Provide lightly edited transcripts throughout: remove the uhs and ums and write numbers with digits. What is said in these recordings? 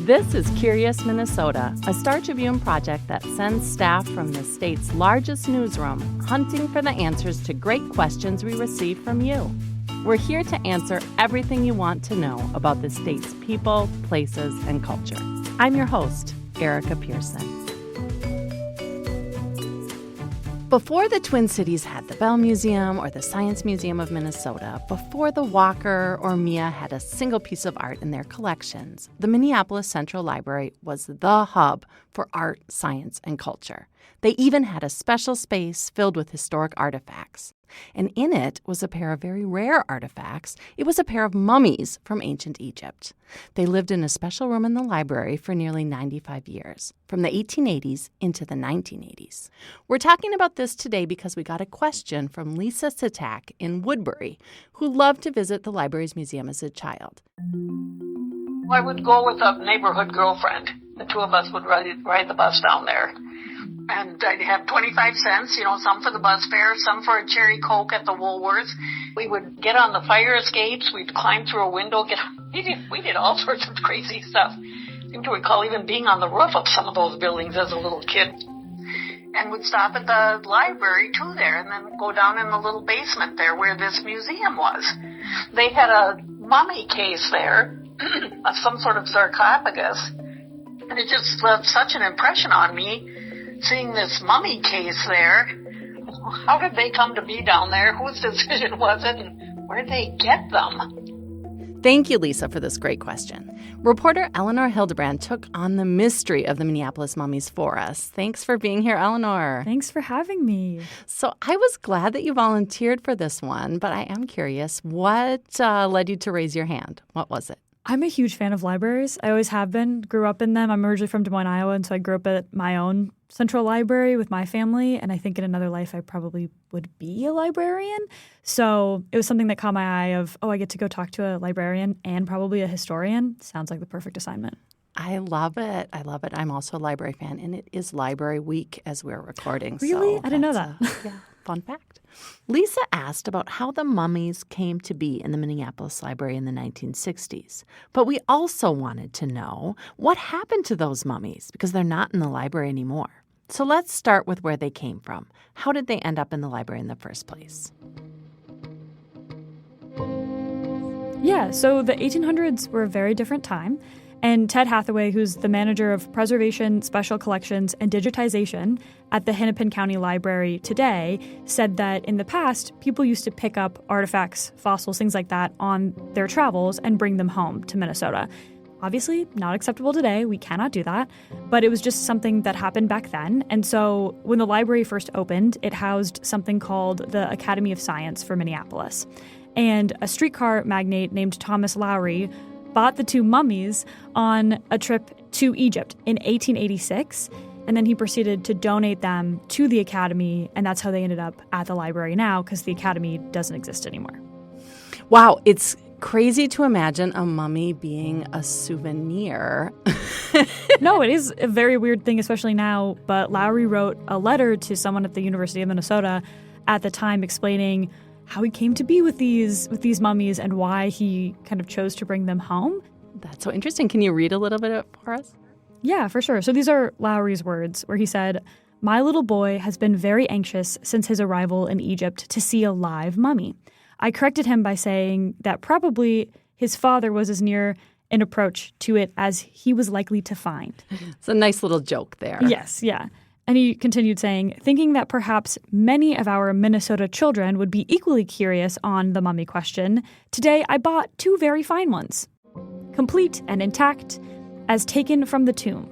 This is Curious Minnesota, a Star Tribune project that sends staff from the state's largest newsroom hunting for the answers to great questions we receive from you. We're here to answer everything you want to know about the state's people, places, and culture. I'm your host, Erica Pearson. Before the Twin Cities had the Bell Museum or the Science Museum of Minnesota, before the Walker or Mia had a single piece of art in their collections, the Minneapolis Central Library was the hub for art, science, and culture. They even had a special space filled with historic artifacts. And in it was a pair of very rare artifacts. It was a pair of mummies from ancient Egypt. They lived in a special room in the library for nearly 95 years, from the 1880s into the 1980s. We're talking about this today because we got a question from Lisa Sitak in Woodbury, who loved to visit the library's museum as a child. I would go with a neighborhood girlfriend. The two of us would ride the bus down there. And I'd have 25 cents, some for the bus fare, some for a cherry Coke at the Woolworths. We would get on the fire escapes. We'd climb through a window. We did all sorts of crazy stuff. I seem to recall even being on the roof of some of those buildings as a little kid. And we'd stop at the library, too, there, and then go down in the little basement there where this museum was. They had a mummy case there of some sort of sarcophagus. And it just left such an impression on me. Seeing this mummy case there, how did they come to be down there? Whose decision was it? And where did they get them? Thank you, Lisa, for this great question. Reporter Eleanor Hildebrandt took on the mystery of the Minneapolis mummies for us. Thanks for being here, Eleanor. Thanks for having me. So I was glad that you volunteered for this one, but I am curious, what led you to raise your hand? What was it? I'm a huge fan of libraries. I always have been, grew up in them. I'm originally from Des Moines, Iowa, and so I grew up at my own central library with my family, and I think in another life I probably would be a librarian. So it was something that caught my eye of, I get to go talk to a librarian and probably a historian. Sounds like the perfect assignment. I love it. I'm also a library fan, and it is Library Week as we're recording. Really? So I didn't know that. Fun fact. Lisa asked about how the mummies came to be in the Minneapolis Library in the 1960s. But we also wanted to know what happened to those mummies because they're not in the library anymore. So let's start with where they came from. How did they end up in the library in the first place? Yeah, so the 1800s were a very different time. And Ted Hathaway, who's the manager of preservation, special collections, and digitization at the Hennepin County Library today, said that in the past, people used to pick up artifacts, fossils, things like that on their travels and bring them home to Minnesota. Obviously, not acceptable today. We cannot do that. But it was just something that happened back then. And so when the library first opened, it housed something called the Academy of Science for Minneapolis. And a streetcar magnate named Thomas Lowry bought the two mummies on a trip to Egypt in 1886, and then he proceeded to donate them to the Academy, and that's how they ended up at the library now, because the Academy doesn't exist anymore. Wow, it's crazy to imagine a mummy being a souvenir. No, it is a very weird thing, especially now, but Lowry wrote a letter to someone at the University of Minnesota at the time explaining how he came to be with these mummies and why he kind of chose to bring them home. That's so interesting. Can you read a little bit for us? Yeah, for sure. So these are Lowry's words where he said, "My little boy has been very anxious since his arrival in Egypt to see a live mummy. I corrected him by saying that probably his father was as near an approach to it as he was likely to find." It's a nice little joke there. Yes, yeah. And he continued saying, "Thinking that perhaps many of our Minnesota children would be equally curious on the mummy question, today I bought two very fine ones, complete and intact, as taken from the tomb.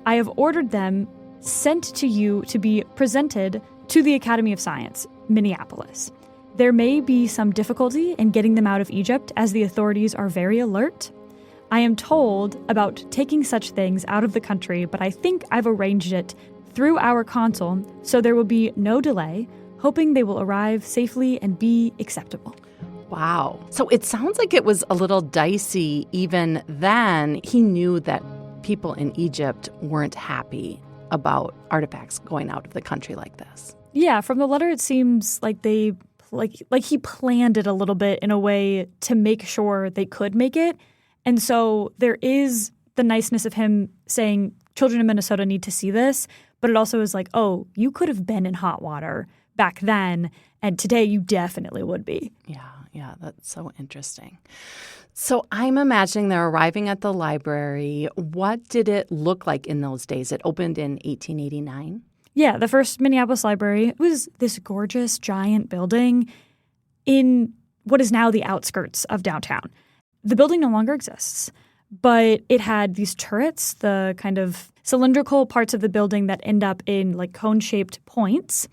I have ordered them sent to you to be presented to the Academy of Science, Minneapolis. There may be some difficulty in getting them out of Egypt as the authorities are very alert. I am told about taking such things out of the country, but I think I've arranged it through our consul, so there will be no delay, hoping they will arrive safely and be acceptable." Wow. So it sounds like it was a little dicey even then. He knew that people in Egypt weren't happy about artifacts going out of the country like this. Yeah, from the letter it seems like he planned it a little bit in a way to make sure they could make it. And so there is the niceness of him saying children in Minnesota need to see this, but it also is like, oh, you could have been in hot water back then, and today you definitely would be. Yeah, that's so interesting. So I'm imagining they're arriving at the library. What did it look like in those days? It opened in 1889? Yeah, the first Minneapolis Library was this gorgeous, giant building in what is now the outskirts of downtown. The building no longer exists, but it had these turrets, the kind of cylindrical parts of the building that end up in like cone-shaped points.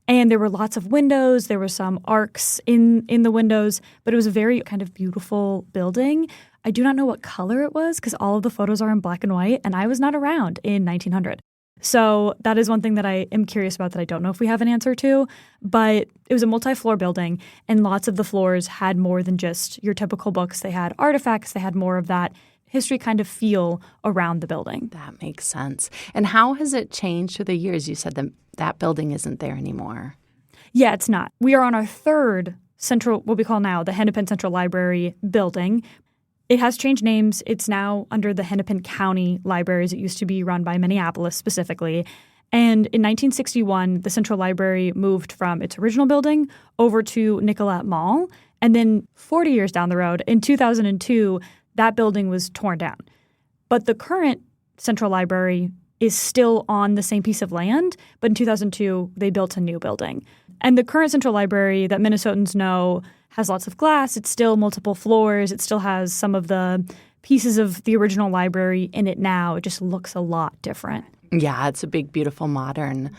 And there were lots of windows. There were some arcs in the windows, but it was a very kind of beautiful building. I do not know what color it was because all of the photos are in black and white, and I was not around in 1900. So that is one thing that I am curious about that I don't know if we have an answer to. But it was a multi-floor building, and lots of the floors had more than just your typical books. They had artifacts. They had more of that history kind of feel around the building. That makes sense. And how has it changed through the years? You said that building isn't there anymore. Yeah, it's not. We are on our third central, what we call now the Hennepin Central Library building. It has changed names. It's now under the Hennepin County Libraries. It used to be run by Minneapolis specifically. And in 1961, the Central Library moved from its original building over to Nicollet Mall. And then 40 years down the road, in 2002, that building was torn down. But the current Central Library is still on the same piece of land, but in 2002, they built a new building. And the current Central Library that Minnesotans know has lots of glass. It's still multiple floors. It still has some of the pieces of the original library in it now. It just looks a lot different. Yeah, it's a big, beautiful, modern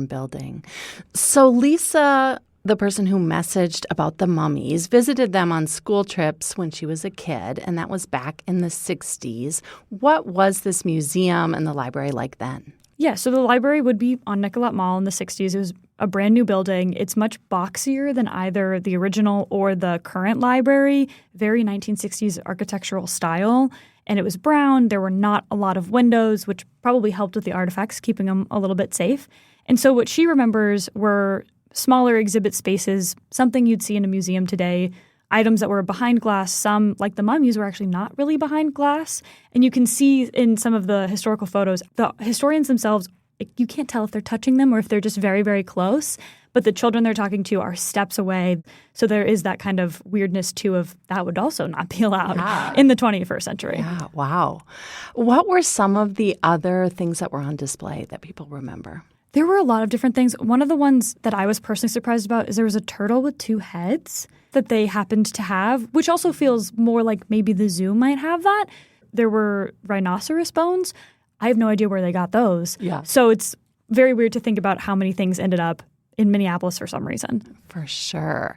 building. So Lisa, the person who messaged about the mummies, visited them on school trips when she was a kid, and that was back in the 60s. What was this museum and the library like then? Yeah, so the library would be on Nicollet Mall in the 60s. It was a brand new building. It's much boxier than either the original or the current library, very 1960s architectural style. And it was brown. There were not a lot of windows, which probably helped with the artifacts, keeping them a little bit safe. And so what she remembers were smaller exhibit spaces, something you'd see in a museum today, items that were behind glass. Some, like the mummies, were actually not really behind glass. And you can see in some of the historical photos, the historians themselves, you can't tell if they're touching them or if they're just very, very close. But the children they're talking to are steps away. So there is that kind of weirdness, too, of that would also not be allowed in the 21st century. Yeah, wow. What were some of the other things that were on display that people remember? There were a lot of different things. One of the ones that I was personally surprised about is there was a turtle with two heads that they happened to have, which also feels more like maybe the zoo might have that. There were rhinoceros bones. I have no idea where they got those. Yeah. So it's very weird to think about how many things ended up in Minneapolis for some reason. For sure.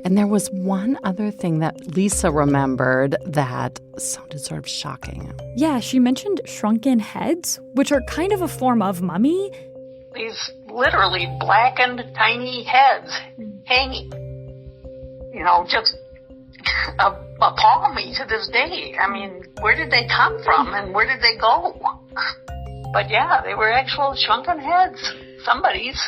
And there was one other thing that Lisa remembered that sounded sort of shocking. Yeah, she mentioned shrunken heads, which are kind of a form of mummy. These literally blackened, tiny heads hanging. You know, just appall me to this day. I mean, where did they come from and where did they go? But yeah, they were actual shrunken heads. Somebody's.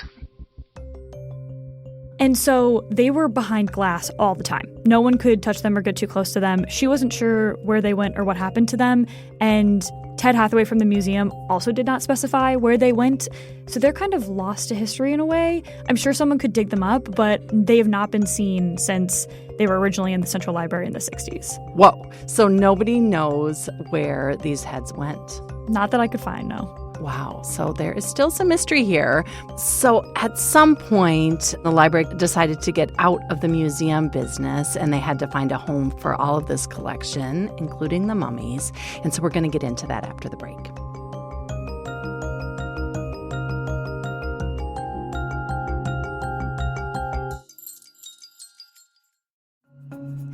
And so they were behind glass all the time. No one could touch them or get too close to them. She wasn't sure where they went or what happened to them. And Ted Hathaway from the museum also did not specify where they went. So they're kind of lost to history in a way. I'm sure someone could dig them up, but they have not been seen since they were originally in the Central Library in the 60s. Whoa. So nobody knows where these heads went? Not that I could find, no. Wow. So there is still some mystery here. So at some point, the library decided to get out of the museum business, and they had to find a home for all of this collection, including the mummies. And so we're going to get into that after the break.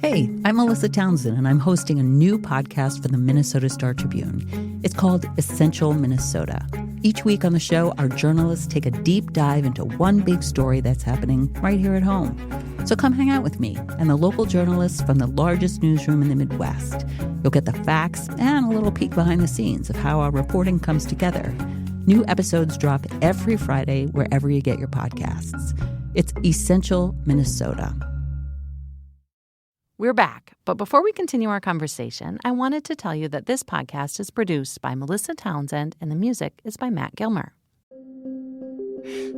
Hey, I'm Melissa Townsend, and I'm hosting a new podcast for the Minnesota Star Tribune. It's called Essential Minnesota. Each week on the show, our journalists take a deep dive into one big story that's happening right here at home. So come hang out with me and the local journalists from the largest newsroom in the Midwest. You'll get the facts and a little peek behind the scenes of how our reporting comes together. New episodes drop every Friday wherever you get your podcasts. It's Essential Minnesota. We're back, but before we continue our conversation, I wanted to tell you that this podcast is produced by Melissa Townsend and the music is by Matt Gilmer.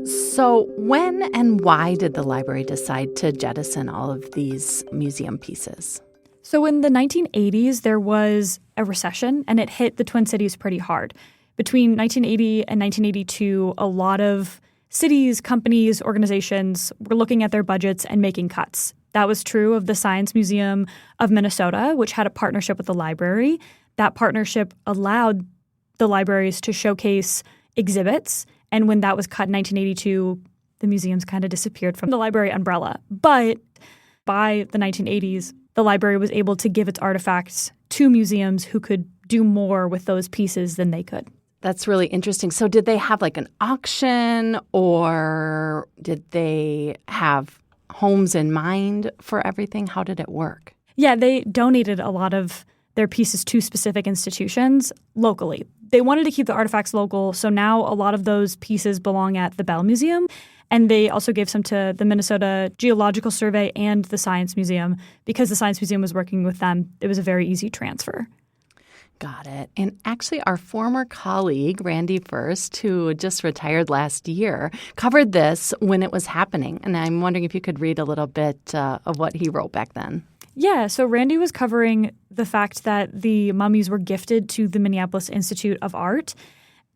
So when and why did the library decide to jettison all of these museum pieces? So in the 1980s, there was a recession, and it hit the Twin Cities pretty hard. Between 1980 and 1982, a lot of cities, companies, organizations were looking at their budgets and making cuts. That was true of the Science Museum of Minnesota, which had a partnership with the library. That partnership allowed the libraries to showcase exhibits. And when that was cut in 1982, the museums kind of disappeared from the library umbrella. But by the 1980s, the library was able to give its artifacts to museums who could do more with those pieces than they could. That's really interesting. So did they have like an auction, or did they have homes in mind for everything? How did it work? Yeah, they donated a lot of their pieces to specific institutions locally. They wanted to keep the artifacts local, so now a lot of those pieces belong at the Bell Museum, and they also gave some to the Minnesota Geological Survey and the Science Museum. Because the Science Museum was working with them, it was a very easy transfer. Got it. And actually, our former colleague, Randy First, who just retired last year, covered this when it was happening. And I'm wondering if you could read a little bit of what he wrote back then. Yeah, so Randy was covering the fact that the mummies were gifted to the Minneapolis Institute of Art,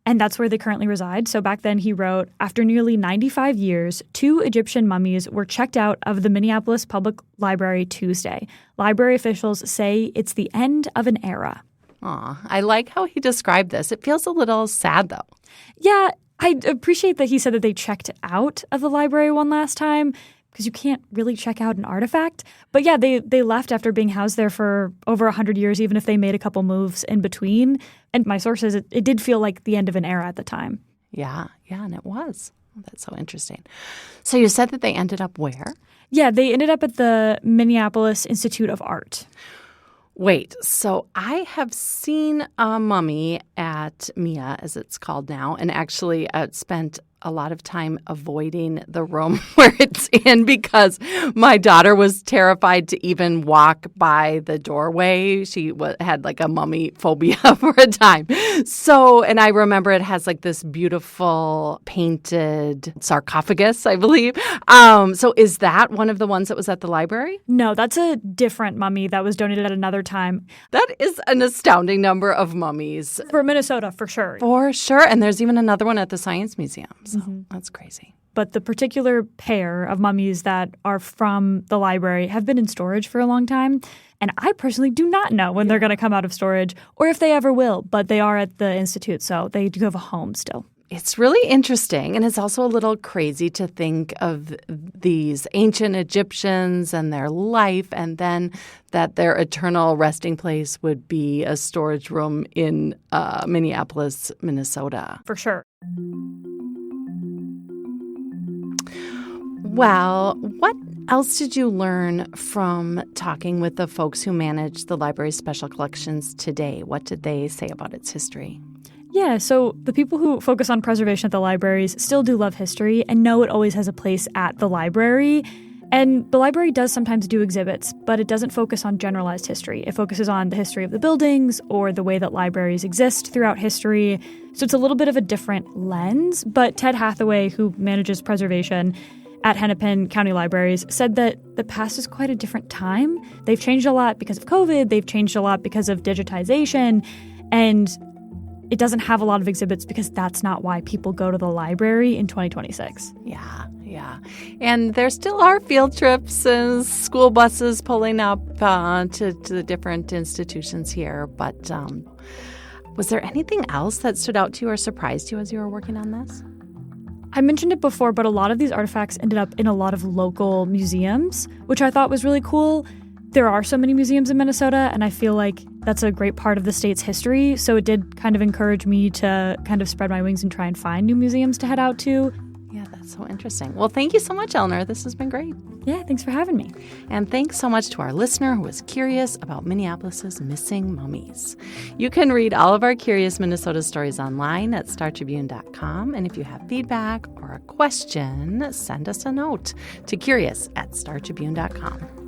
and that's where they currently reside. So back then he wrote, after nearly 95 years, 2 Egyptian mummies were checked out of the Minneapolis Public Library Tuesday. Library officials say it's the end of an era. Aw, I like how he described this. It feels a little sad, though. Yeah, I appreciate that he said that they checked out of the library one last time, because you can't really check out an artifact. But yeah, they left after being housed there for over 100 years, even if they made a couple moves in between. And my source says it did feel like the end of an era at the time. Yeah, and it was. Oh, that's so interesting. So you said that they ended up where? Yeah, they ended up at the Minneapolis Institute of Art. Wait, so I have seen a mummy at MIA, as it's called now, and actually spent a lot of time avoiding the room where it's in because my daughter was terrified to even walk by the doorway. She had like a mummy phobia for a time. So, and I remember it has like this beautiful painted sarcophagus, I believe. So is that one of the ones that was at the library? No, that's a different mummy that was donated at another time. That is an astounding number of mummies. For Minnesota, for sure. For sure. And there's even another one at the Science Museum. So that's crazy. But the particular pair of mummies that are from the library have been in storage for a long time. And I personally do not know when they're going to come out of storage or if they ever will. But they are at the Institute, so they do have a home still. It's really interesting, and it's also a little crazy to think of these ancient Egyptians and their life, and then that their eternal resting place would be a storage room in Minneapolis, Minnesota. For sure. Well, what else did you learn from talking with the folks who manage the library's special collections today? What did they say about its history? Yeah, so the people who focus on preservation at the libraries still do love history and know it always has a place at the library. And the library does sometimes do exhibits, but it doesn't focus on generalized history. It focuses on the history of the buildings or the way that libraries exist throughout history. So it's a little bit of a different lens. But Ted Hathaway, who manages preservation at Hennepin County Libraries, said that the past is quite a different time. They've changed a lot because of COVID. They've changed a lot because of digitization. And it doesn't have a lot of exhibits because that's not why people go to the library in 2026. Yeah. And there still are field trips and school buses pulling up to the different institutions here. But was there anything else that stood out to you or surprised you as you were working on this? I mentioned it before, but a lot of these artifacts ended up in a lot of local museums, which I thought was really cool. There are so many museums in Minnesota, and I feel like that's a great part of the state's history. So it did kind of encourage me to kind of spread my wings and try and find new museums to head out to. Yeah, that's so interesting. Well, thank you so much, Eleanor. This has been great. Yeah, thanks for having me. And thanks so much to our listener who was curious about Minneapolis's missing mummies. You can read all of our Curious Minnesota stories online at startribune.com. And if you have feedback or a question, send us a note to curious@startribune.com.